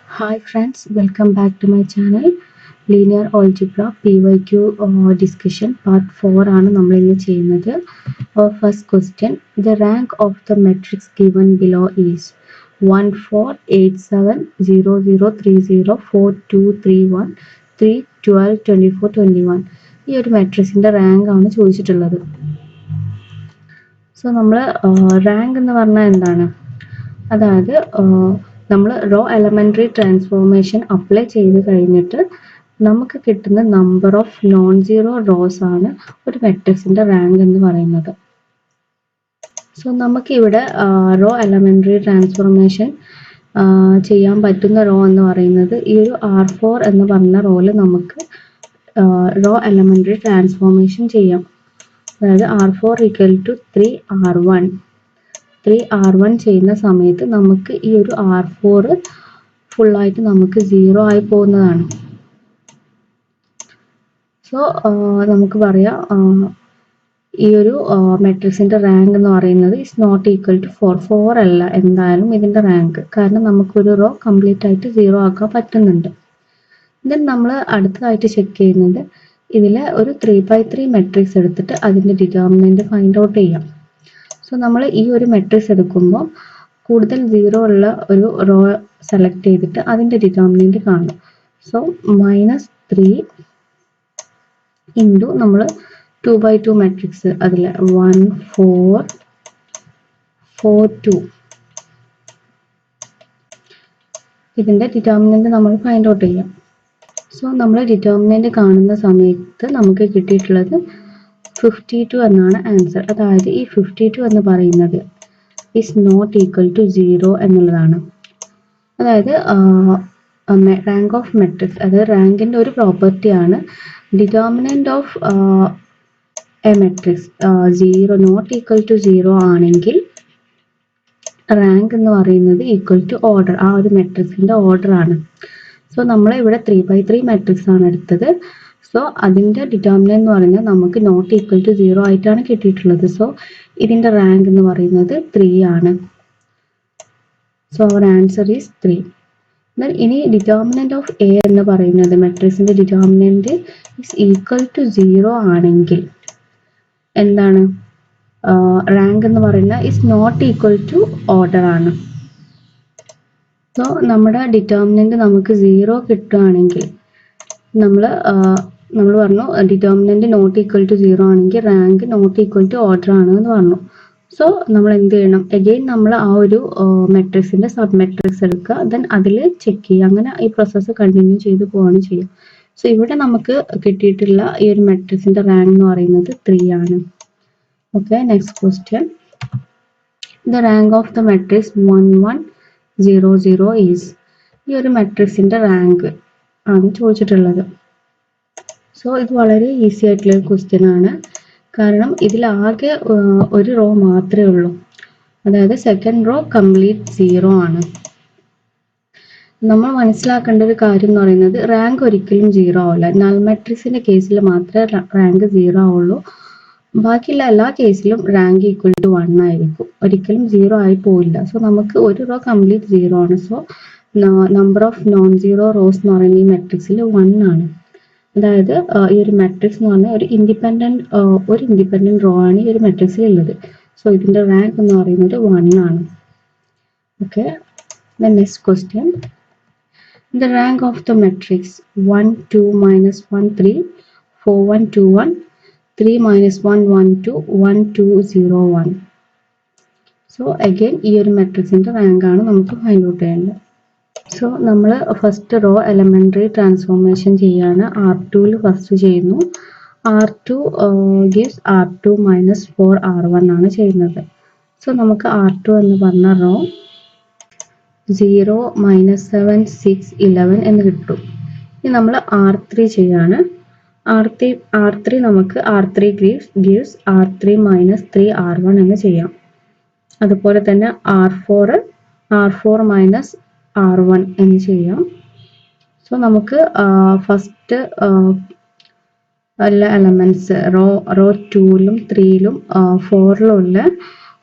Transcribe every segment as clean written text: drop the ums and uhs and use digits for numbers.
Hi friends, welcome back to my channel. Linear Algebra PYQ discussion part 4 ആണ് നമ്മൾ ഇന്ന് ചെയ്യുന്നത്. First question, the rank of the matrix given below is 1 4 8 7 0 0 3 0 4 2 3 1 3 12 24 21. ഈ ഒരു മാട്രിക്സിന്റെ rank ആണ് ചോദിച്ചിട്ടുള്ളത്. സോ നമ്മൾ റാങ്ക് എന്ന് പറഞ്ഞാൽ എന്താണ്? അതായത് നമ്മൾ റോ എലമെന്ററി ട്രാൻസ്ഫോർമേഷൻ അപ്ലൈ ചെയ്ത് കഴിഞ്ഞിട്ട് നമുക്ക് കിട്ടുന്ന number of non zero rose ആണ് ഒരു മാട്രിക്സിന്റെ റാങ്ക് എന്ന് പറയുന്നത്. സോ നമുക്ക് ഇവിടെ റോ എലമെന്ററി ട്രാൻസ്ഫോർമേഷൻ ചെയ്യാൻ പറ്റുന്ന റോ എന്ന് പറയുന്നത് ഈ ഒരു R4 എന്ന് പറഞ്ഞ റോയിൽ നമുക്ക് റോ എലമെന്ററി ട്രാൻസ്ഫോർമേഷൻ ചെയ്യാം. അതായത് R4 equal to 3R1 3R1 ചെയ്യുന്ന സമയത്ത് നമുക്ക് ഈ ഒരു R4 ഫുള്ളായിട്ട് നമുക്ക് 0 ആയി പോകുന്നതാണ്. സോ നമുക്ക് പറയാം ഈ ഒരു മാട്രിക്സിന്റെ റാങ്ക് എന്ന് പറയുന്നത് ഇസ് നോട്ട് ഈക്വൽ ടു 4 അല്ല എന്തായാലും ഇതിന്റെ റാങ്ക്, കാരണം നമുക്കൊരു റോ കംപ്ലീറ്റ് ആയിട്ട് 0 ആക്കാൻ പറ്റുന്നുണ്ട്. ദെൻ നമ്മൾ അടുത്തതായിട്ട് ചെക്ക് ചെയ്യുന്നത് ഇതിലെ ഒരു 3x3 മാട്രിക്സ് എടുത്തിട്ട് അതിന്റെ ഡിറ്റർമിനന്റ് ഫൈൻഡ് ഔട്ട് ചെയ്യാം. സോ നമ്മൾ ഈ ഒരു മാട്രിക്സ് എടുക്കുമ്പോൾ കൂടുതൽ 0 ഉള്ള ഒരു റോ സെലക്ട് ചെയ്തിട്ട് അതിന്റെ ഡിറ്റർമിനന്റ് കാണും. സോ -3 ഇൻറ്റു നമ്മൾ 2x2 മാട്രിക്സ് അതിൽ 1 4 4 2 ഇതിന്റെ ഡിറ്റർമിനന്റ് നമ്മൾ ഫൈൻഡ് ഔട്ട് ചെയ്യാം. സോ നമ്മൾ ഡിറ്റർമിനന്റ് കാണുന്ന സമയത്ത് നമുക്ക് കിട്ടിയിട്ടുള്ളത് 52 എന്നാണ് ആൻസർ. അതായത് ഈ 52 എന്ന് പറയുന്നത് is not equal to 0 എന്നുള്ളതാണ്. അതായത് റാങ്ക് ഓഫ് മെട്രിക്സ്, അതായത് റാങ്കിന്റെ ഒരു പ്രോപ്പർട്ടി ആണ് determinant of a matrix 0 not equal to 0 ആണെങ്കിൽ റാങ്ക് എന്ന് പറയുന്നത് ഈക്വൽ ടു ഓർഡർ, ആ ഒരു മെട്രിക്സിന്റെ ഓർഡർ ആണ്. സോ നമ്മൾ ഇവിടെ 3x3 മാട്രിക്സ് ആണ് എടുത്തത്. സോ അതിന്റെ ഡിറ്റർമിനന്റ് എന്ന് പറയുന്നത് നമുക്ക് നോട്ട് ഈക്വൽ ടു 0 ആയിട്ടാണ് കിട്ടിയിട്ടുള്ളത്. സോ ഇതിന്റെ റാങ്ക് എന്ന് പറയുന്നത് 3 ആണ്. So our answer is 3. ഇനി ഡിറ്റർമിനന്റ് ഓഫ് എ എന്ന് പറയുന്നത് മെട്രിക്സിന്റെ ഡിറ്റർമിനന്റ് ഈസ് ഈക്വൽ ടു 0 ആണെങ്കിൽ എന്താണ് റാങ്ക് എന്ന് പറയുന്നത് is not equal to order ആണ്. സോ നമ്മുടെ ഡിറ്റർമിനന്റ് നമുക്ക് 0 കിട്ടുകയാണെങ്കിൽ നമ്മൾ പറഞ്ഞു ഡിറ്റർമിനന്റ് നോട്ട് ഈക്വൽ ടു 0 ആണെങ്കിൽ rank not equal to order ആണ് എന്ന് പറഞ്ഞു. സോ നമ്മൾ എന്ത് ചെയ്യണം, അഗെയിൻ നമ്മൾ ആ ഒരു മെട്രിക്സിന്റെ സബ് മെട്രിക്സ് എടുക്കുക, ദെൻ അതിൽ ചെക്ക് ചെയ്യുക. അങ്ങനെ ഈ പ്രോസസ്സ് കണ്ടിന്യൂ ചെയ്ത് പോവാണ് ചെയ്യുക. സോ ഇവിടെ നമുക്ക് കിട്ടിയിട്ടുള്ള ഈ ഒരു മെട്രിക്സിന്റെ റാങ്ക് എന്ന് പറയുന്നത് 3 ആണ്. Okay, next question, the rank of the matrix 1 1 0 0 is. ഈ ഒരു മെട്രിക്സിന്റെ റാങ്ക് ആണ് ചോദിച്ചിട്ടുള്ളത്. സോ ഇത് വളരെ ഈസി ആയിട്ടുള്ള ക്വസ്റ്റ്യൻ ആണ്, കാരണം ഇതിലാകെ ഒരു റോ മാത്രമേ ഉള്ളൂ. അതായത് സെക്കൻഡ് റോ കംപ്ലീറ്റ് 0 ആണ്. നമ്മൾ മനസ്സിലാക്കേണ്ട ഒരു കാര്യം എന്ന് പറയുന്നത് റാങ്ക് ഒരിക്കലും 0 ആവില്ല. നൾ മാട്രിക്സിന്റെ കേസിൽ മാത്രമേ റാങ്ക് 0 ആവുള്ളൂ. ബാക്കിയുള്ള എല്ലാ കേസിലും റാങ്ക് ഈക്വൽ ടു 1 ആയിരിക്കും, ഒരിക്കലും 0 ആയി പോയില്ല. സോ നമുക്ക് ഒരു റോ കംപ്ലീറ്റ് 0 ആണ്. So number of non zero rows എന്ന് പറയുന്ന ഈ മെട്രിക്സിൽ 1 ആണ്. അതായത് ഈ ഒരു മാട്രിക്സ് എന്ന് പറഞ്ഞാൽ ഒരു ഇൻഡിപെൻഡന്റ് റോ ആണ് ഈ ഒരു മാട്രിക്സിൽ ഉള്ളത്. സോ ഇതിന്റെ റാങ്ക് എന്ന് പറയുന്നത് 1 ആണ്. Okay, next question, the rank of the matrix 1 2 -1 3 4 1 2 1 3 -1 1 2 1 2 0 1. So again ഈ ഒരു മെട്രിക്സിന്റെ റാങ്ക് ആണ് നമുക്ക് ഫൈൻഡ് ഔട്ട് ചെയ്യേണ്ടത്. സോ നമ്മൾ ഫസ്റ്റ് റോ എലമെന്ററി ട്രാൻസ്ഫോർമേഷൻ ചെയ്യാണ്. R2 ഫസ്റ്റ് ചെയ്യുന്നു. R2 gives R2 -4 R1 ആണ് ചെയ്യുന്നത്. സോ നമുക്ക് R2 എന്ന് പറഞ്ഞ റോ 0 -7 6 11 എന്ന് കിട്ടും. ഇനി നമ്മൾ R3 ചെയ്യാണ്. R3 നമുക്ക് R3 gives R3 -3 R1 എന്ന് ചെയ്യാം. അതുപോലെ തന്നെ R4 -R1 എന്ന് ചെയ്യാം. സോ നമുക്ക് ഫസ്റ്റ് എല്ലാ എലമെന്റ്സ് റോ 2ലും 3ലും 4ലും ഉള്ള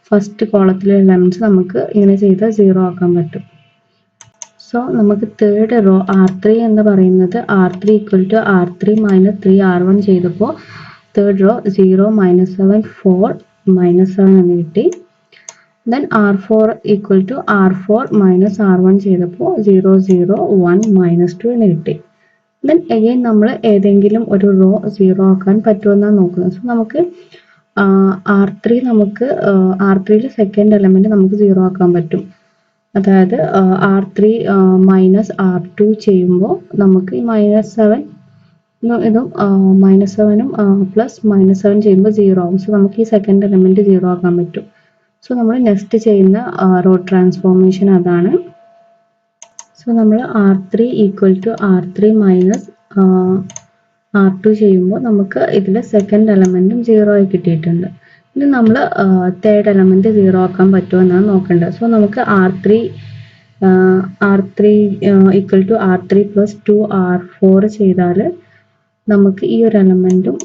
ഫസ്റ്റ് കോളത്തിലെ എലമെന്റ്സ് നമുക്ക് ഇങ്ങനെ ചെയ്താൽ 0 ആക്കാൻ പറ്റും. സോ നമുക്ക് തേർഡ് റോ R3 എന്ന് പറയുന്നത് R3 equal to R3 minus 3R1 ചെയ്തപ്പോൾ തേർഡ് റോ 0 മൈനസ് 7 4 മൈനസ് 7 എന്ന് കിട്ടി. Then R4 equal to R4 minus R1 ചെയ്തപ്പോൾ 0 0 1 മൈനസ് 2 എന്ന് കിട്ടി. ദെൻ അഗെയിൻ നമ്മൾ ഏതെങ്കിലും ഒരു റോ 0 ആക്കാൻ പറ്റുമെന്നാണ് നോക്കുന്നത്. സോ നമുക്ക് R3 നമുക്ക് R3യിലെ സെക്കൻഡ് എലമെന്റ് നമുക്ക് 0 ആക്കാൻ പറ്റും. അതായത് R3 മൈനസ് R2 ചെയ്യുമ്പോൾ നമുക്ക് ഈ മൈനസ് 7 ഇതും മൈനസ് 7ഉം പ്ലസ് മൈനസ് 7 ചെയ്യുമ്പോൾ 0 ആവും. സോ നമുക്ക് ഈ സെക്കൻഡ് എലമെന്റ് 0 ആക്കാൻ പറ്റും. സോ നമ്മൾ നെക്സ്റ്റ് ചെയ്യുന്ന റോ ട്രാൻസ്ഫോർമേഷൻ അതാണ്. സോ നമ്മൾ R3 equal to R3 minus R2 ചെയ്യുമ്പോൾ നമുക്ക് ഇതിൽ സെക്കൻഡ് എലമെന്റും 0 ആയി കിട്ടിയിട്ടുണ്ട്. ഇനി നമ്മൾ തേർഡ് എലമെന്റ് 0 ആക്കാൻ പറ്റുമോ എന്നാണ് നോക്കേണ്ടത്. സോ നമുക്ക് R3 equal to R3 plus 2R4 ചെയ്താൽ നമുക്ക് ഈ ഒരു എലമെന്റും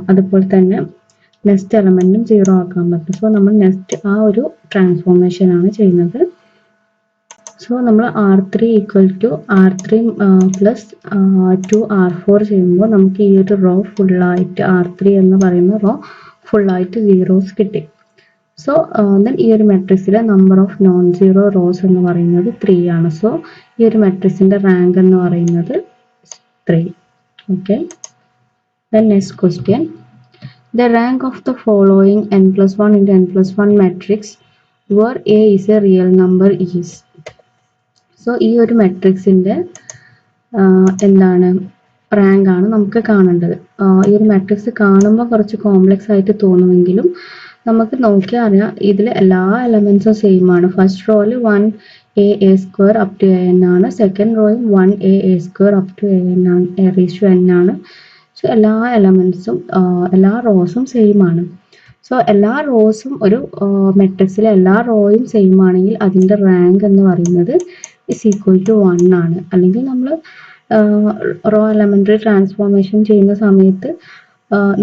അതുപോലെ തന്നെ നെക്സ്റ്റ് എലമെന്റും 0 ആക്കാൻ പറ്റും. സോ നമ്മൾ നെക്സ്റ്റ് ആ ഒരു ട്രാൻസ്ഫോർമേഷൻ ആണ് ചെയ്യുന്നത്. സോ നമ്മൾ R3 equal to R3 plus 2R4 ചെയ്യുമ്പോൾ നമുക്ക് ഈ ഒരു റോ ഫുള്ളായിട്ട് R3 എന്ന് പറയുന്ന റോ ഫുള്ളായിട്ട് സീറോസ് കിട്ടി. സോ ദെൻ ഈ ഒരു മെട്രിക്സിലെ number of non zero rows എന്ന് പറയുന്നത് 3 ആണ്. സോ ഈ ഒരു മെട്രിക്സിന്റെ റാങ്ക് എന്ന് പറയുന്നത് 3. Okay. Then next question. The rank of the following n plus 1 into n plus 1 matrix where A is a real number is. So ഈ ഒരു മെട്രിക്സിന്റെ എന്താണ് റാങ്ക് ആണ് നമുക്ക് കാണേണ്ടത്. ഈ ഒരു മാട്രിക്സ് കാണുമ്പോൾ കുറച്ച് കോംപ്ലക്സ് ആയിട്ട് തോന്നുമെങ്കിലും നമുക്ക് നോക്കിയാൽ അറിയാം ഇതിൽ എല്ലാ എലമെന്റ്സും സെയിം ആണ്. ഫസ്റ്റ് റോയിൽ 1a square up to an ആണ്. സെക്കൻഡ് റോയിൽ 1a square up to an ആണ്, a റേസ് ടു n ആണ്. സോ എല്ലാ എലമെന്റ്സും എല്ലാ റോസും സെയിം ആണ്. സോ എല്ലാ റോസും ഒരു മെട്രിക്സിലെ എല്ലാ റോയും സെയിം ആണെങ്കിൽ അതിന്റെ റാങ്ക് എന്ന് പറയുന്നത് is equal to 1 ആണ്. അല്ലെങ്കിൽ നമ്മൾ റോ എലമെന്ററി ട്രാൻസ്ഫോർമേഷൻ ചെയ്യുന്ന സമയത്ത്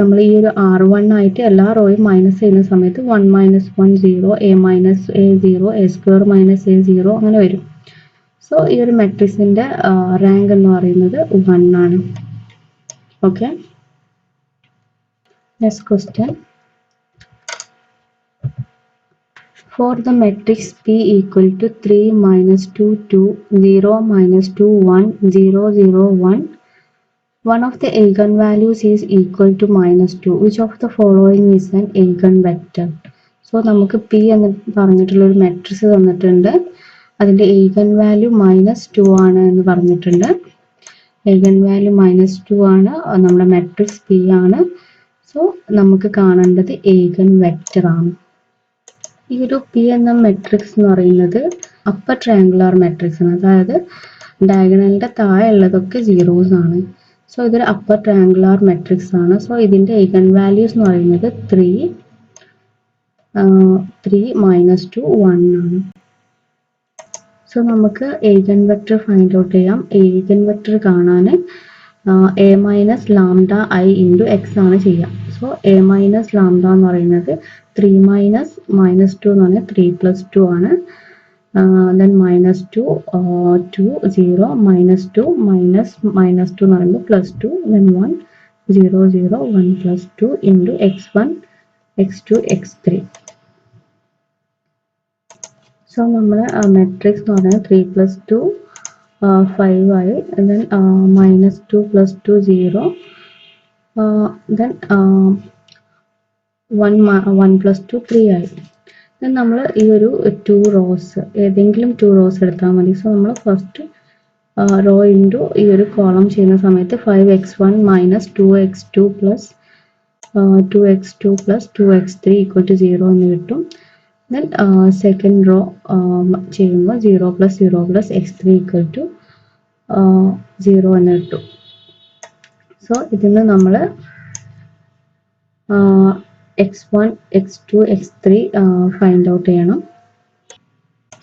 നമ്മൾ ഈ ഒരു R1 ആയിട്ട് എല്ലാ റോയും മൈനസ് ചെയ്യുന്ന സമയത്ത് 1 minus 1 0, a minus a 0, a square minus a 0 അങ്ങനെ വരും. സോ ഈ ഒരു മെട്രിക്സിന്റെ റാങ്ക് എന്ന് പറയുന്നത് 1 ആണ്. Okay. Next question. For the matrix P equal to 3 minus 2 2 0 minus 2 1 0 0 1, one of the eigenvalues is equal to minus 2. Which of the following is an eigenvector? So നമുക്ക് P എന്ന് പറഞ്ഞിട്ടുള്ള ഒരു മെട്രിക്സ് തന്നിട്ടുണ്ട്. അതിന്റെ eigen value -2 ആണ് എന്ന് പറഞ്ഞിട്ടുണ്ട്. eigen value -2 ആണ്, നമ്മുടെ മെട്രിക്സ് P ആണ്. സോ നമുക്ക് കാണേണ്ടത് eigen vector ആണ്. ഈ ഒരു P എന്ന മെട്രിക്സ് എന്ന് പറയുന്നത് അപ്പർ ട്രയാങ്കുലർ മെട്രിക്സ് ആണ്. അതായത് ഡയഗണലിന്റെ താഴെ ഉള്ളതൊക്കെ സീറോസ് ആണ്. സോ ഇതൊരു അപ്പർ ട്രയാങ്കുലർ മെട്രിക്സ് ആണ്. സോ ഇതിന്റെ eigen വാല്യൂസ് എന്ന് പറയുന്നത് 3 -2 1 ആണ്. സോ നമുക്ക് eigen വെക്ടർ ഫൈൻഡ് ഔട്ട് ചെയ്യാം. eigen വെക്ടർ കാണാൻ a minus lambda I into X ആണ് ചെയ്യാം. സോ a മൈനസ് ലാംഡ എന്ന് പറയുന്നത് 3 മൈനസ് -2 എന്ന് പറഞ്ഞാൽ 3 പ്ലസ് 2 ആണ്. ദെൻ -2 2 0 -2 -2 എന്ന് പറയുമ്പോൾ +2, then 1 0 0 1 plus 2 into x1 x2 x3. So നമ്മൾ മെട്രിക്സ് എന്ന് പറഞ്ഞാൽ 3 പ്ലസ് 2 5 ആയി. ദെൻ -2 പ്ലസ് 2 0, ദെൻ 1 പ്ലസ് 2 3 ആയി. ദെൻ നമ്മൾ ഈ ഒരു 2 റോസ് ഏതെങ്കിലും 2 റോസ് എടുത്താൽ മതി. സോ നമ്മൾ ഫസ്റ്റ് റോ ഇൻറ്റു ഈ ഒരു കോളം ചെയ്യുന്ന സമയത്ത് 5x1 minus 2x2 plus 2x2 plus 2x3 equal to 0 എന്ന് കിട്ടും. ദെൻ സെക്കൻഡ് റോ ചെയ്യുമ്പോൾ 0 plus 0 plus x3 equal to 0 എന്ന് കിട്ടും. സോ ഇതിന് നമ്മൾ x1 x2 x3 find out ചെയ്യണം.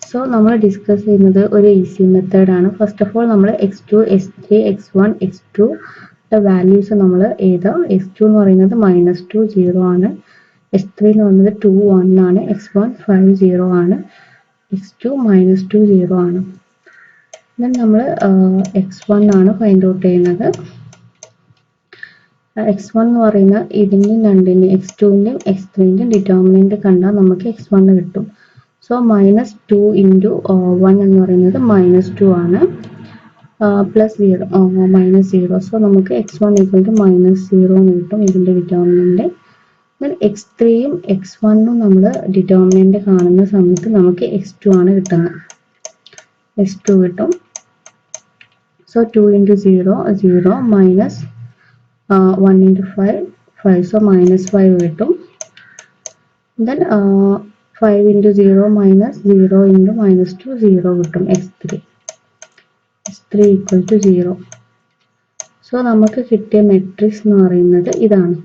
സോ നമ്മൾ ഡിസ്കസ് ചെയ്യുന്നത് ഒരു ഈസി മെത്തേഡ് ആണ്. ഫസ്റ്റ് ഓഫ് ഓൾ നമ്മൾ x2 x3 x1 x2 values നമ്മൾ എഴുതാം. x2 എന്ന് പറയുന്നത് -2 0 ആണ്, x3 എന്ന് പറയുന്നത് 2 1 ആണ്, x1 5 0 ആണ്, x2 -2 0 ആണ്. ദെൻ നമ്മൾ x1 ആണ് ഫൈൻഡ് ഔട്ട് ചെയ്യുന്നത്. x1 എന്ന് പറയുന്ന ഇതിൻ്റെയും രണ്ടിൻ്റെയും x2ൻ്റെയും x3ൻ്റെയും ഡിറ്റർമിനൻറ്റ് കണ്ടാൽ നമുക്ക് x1 കിട്ടും. സോ -2 ഇൻറ്റു 1 എന്ന് പറയുന്നത് -2 ആണ്. പ്ലസ് 0 -0. സോ നമുക്ക് x1 ഈക്വൽ ടു -0 എന്ന് കിട്ടും ഇതിൻ്റെ ഡിറ്റർമിനൻറ്റ്. ദെൻ x3യും x1ഉം നമ്മൾ ഡിറ്റർമിനൻറ്റ് കാണുന്ന സമയത്ത് നമുക്ക് x2 ആണ് കിട്ടുന്നത്. x2 കിട്ടും. So 2 into 0 0 minus 1 into 5 5. So -5 കിട്ടും. ദെൻ 5 ഇൻറ്റു 0 മൈനസ് 0 ഇൻറ്റു -2 0 കിട്ടും. x3 equal to 0. സോ നമുക്ക് കിട്ടിയ മെട്രിക്സ് എന്ന് പറയുന്നത് ഇതാണ്.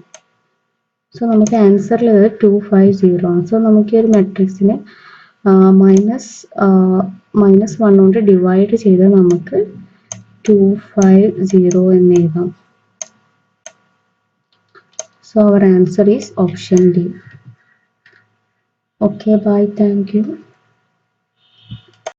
സോ നമുക്ക് ആൻസറിൽ 250 ആണ്. സോ നമുക്ക് ഈ ഒരു മെട്രിക്സിനെ -1 കൊണ്ട് ഡിവൈഡ് ചെയ്ത് നമുക്ക് 250 എന്ന് എഴുതാം. So our answer is option D. Okay, bye. Thank you.